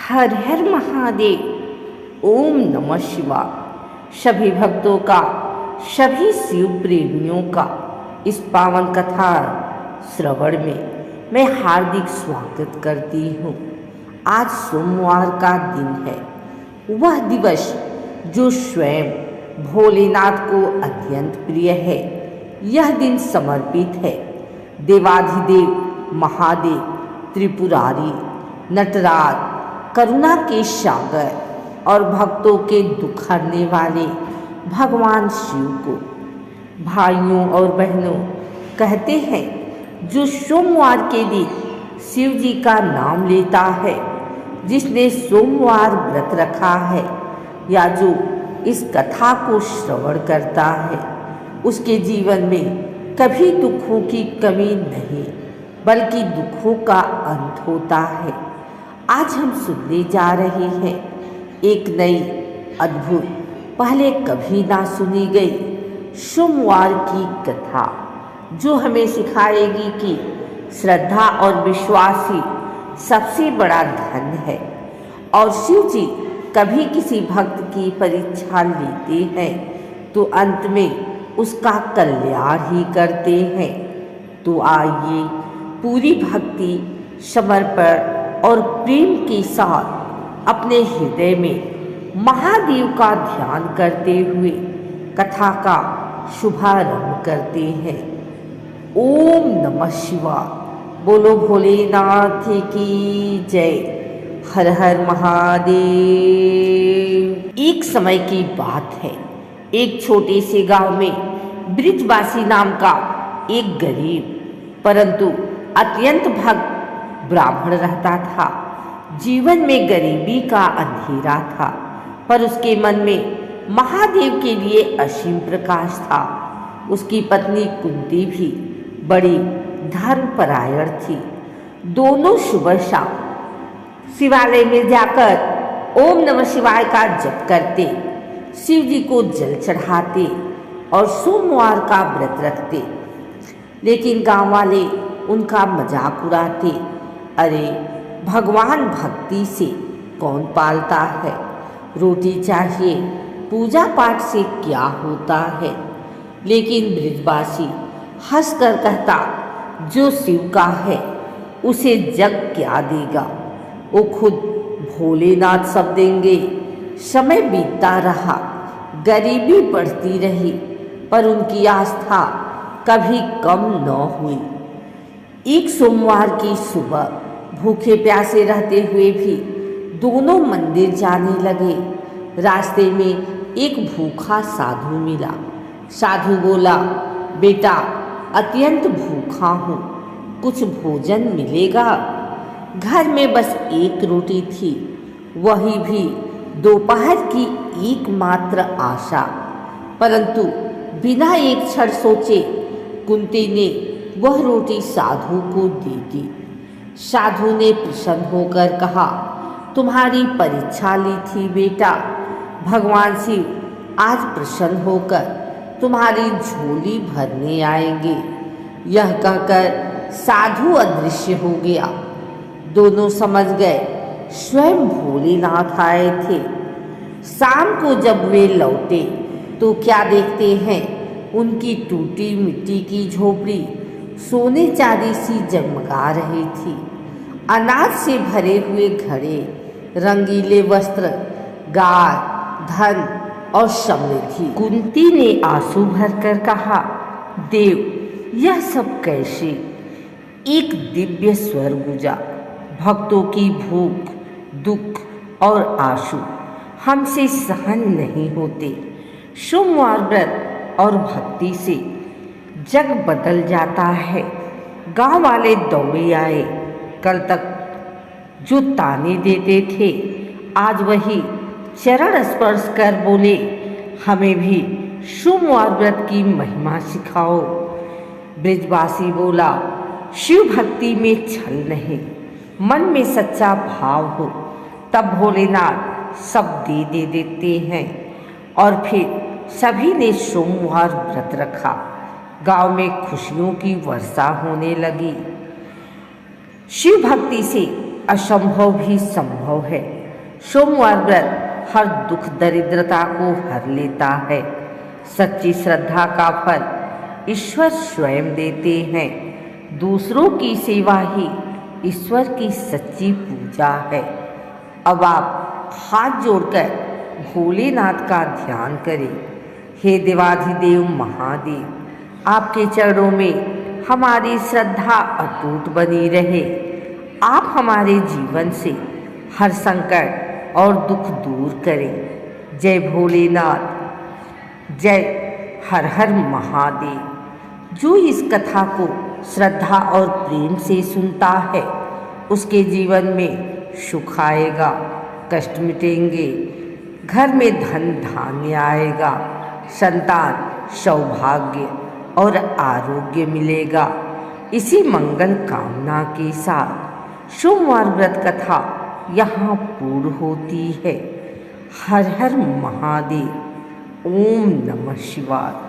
हर हर महादेव। ओम नमः शिवाय। सभी भक्तों का, सभी शिव प्रेमियों का इस पावन कथा श्रवण में मैं हार्दिक स्वागत करती हूँ। आज सोमवार का दिन है, वह दिवस जो स्वयं भोलेनाथ को अत्यंत प्रिय है। यह दिन समर्पित है देवाधिदेव महादेव, त्रिपुरारी, नटराज, करुणा के सागर और भक्तों के दुख हरने वाले भगवान शिव को। भाइयों और बहनों, कहते हैं जो सोमवार के दिन शिव जी का नाम लेता है, जिसने सोमवार व्रत रखा है या जो इस कथा को श्रवण करता है, उसके जीवन में कभी दुखों की कमी नहीं बल्कि दुखों का अंत होता है। आज हम सुनने जा रहे हैं एक नई अद्भुत, पहले कभी ना सुनी गई सोमवार की कथा, जो हमें सिखाएगी कि श्रद्धा और विश्वास ही सबसे बड़ा धन है और शिव जी कभी किसी भक्त की परीक्षा लेते हैं तो अंत में उसका कल्याण ही करते हैं। तो आइए पूरी भक्ति, समर्पण और प्रेम के साथ अपने हृदय में महादेव का ध्यान करते हुए कथा का शुभारंभ करते हैं। ओम नमः शिवाय। बोलो भोलेनाथ की जय। हर हर महादेव। एक समय की बात है, एक छोटे से गांव में ब्रिजवासी नाम का एक गरीब परंतु अत्यंत भक्त ब्राह्मण रहता था। जीवन में गरीबी का अंधेरा था, पर उसके मन में महादेव के लिए असीम प्रकाश था। उसकी पत्नी कुंती भी बड़ी धर्मपरायण थी। दोनों सुबह शाम शिवालय में जाकर ओम नमः शिवाय का जप करते, शिव जी को जल चढ़ाते और सोमवार का व्रत रखते। लेकिन गांव वाले उनका मजाक उड़ाते, अरे भगवान भक्ति से कौन पालता है, रोटी चाहिए, पूजा पाठ से क्या होता है। लेकिन ब्रिजवासी हंसकर कहता, जो शिव का है उसे जग क्या देगा, वो खुद भोलेनाथ सब देंगे। समय बीतता रहा, गरीबी बढ़ती रही, पर उनकी आस्था कभी कम न हुई। एक सोमवार की सुबह भूखे प्यासे रहते हुए भी दोनों मंदिर जाने लगे। रास्ते में एक भूखा साधु मिला। साधु बोला, बेटा अत्यंत भूखा हूँ, कुछ भोजन मिलेगा? घर में बस एक रोटी थी, वही भी दोपहर की एकमात्र आशा। परंतु बिना एक क्षण सोचे कुंती ने वह रोटी साधु को दे दी। साधु ने प्रसन्न होकर कहा, तुम्हारी परीक्षा ली थी बेटा, भगवान शिव आज प्रसन्न होकर तुम्हारी झोली भरने आएंगे। यह कहकर साधु अदृश्य हो गया। दोनों समझ गए स्वयं भोलेनाथ आए थे। शाम को जब वे लौटे तो क्या देखते हैं, उनकी टूटी मिट्टी की झोपड़ी सोने चांदी सी जगमगा रही थी। अनाज से भरे हुए घड़े, रंगीले वस्त्र, गाय, धन और समृद्धि। कुंती ने आंसू भरकर कहा, देव यह सब कैसे? एक दिव्य स्वर गूंजा, भक्तों की भूख, दुख और आंसू हमसे सहन नहीं होते। सोमवार व्रत और भक्ति से जग बदल जाता है। गांव वाले दौड़े आए। कल तक जो ताने देते थे, आज वही चरण स्पर्श कर बोले, हमें भी सोमवार व्रत की महिमा सिखाओ। ब्रिजवासी बोला, शिव भक्ति में छल नहीं, मन में सच्चा भाव हो तब भोलेनाथ सब दे देते हैं। और फिर सभी ने सोमवार व्रत रखा। गांव में खुशियों की वर्षा होने लगी। शिव भक्ति से असंभव भी संभव है। सोमवार व्रत हर दुख दरिद्रता को हर लेता है। सच्ची श्रद्धा का फल ईश्वर स्वयं देते हैं। दूसरों की सेवा ही ईश्वर की सच्ची पूजा है। अब आप हाथ जोड़कर भोलेनाथ का ध्यान करें। हे देवाधिदेव महादेव, आपके चरणों में हमारी श्रद्धा अटूट बनी रहे। आप हमारे जीवन से हर संकट और दुख दूर करें। जय भोलेनाथ, जय हर हर महादेव। जो इस कथा को श्रद्धा और प्रेम से सुनता है उसके जीवन में सुख आएगा, कष्ट मिटेंगे, घर में धन धान्य आएगा, संतान, सौभाग्य और आरोग्य मिलेगा। इसी मंगल कामना के साथ सोमवार व्रत कथा यहाँ पूर्ण होती है। हर हर महादेव। ओम नमः शिवाय।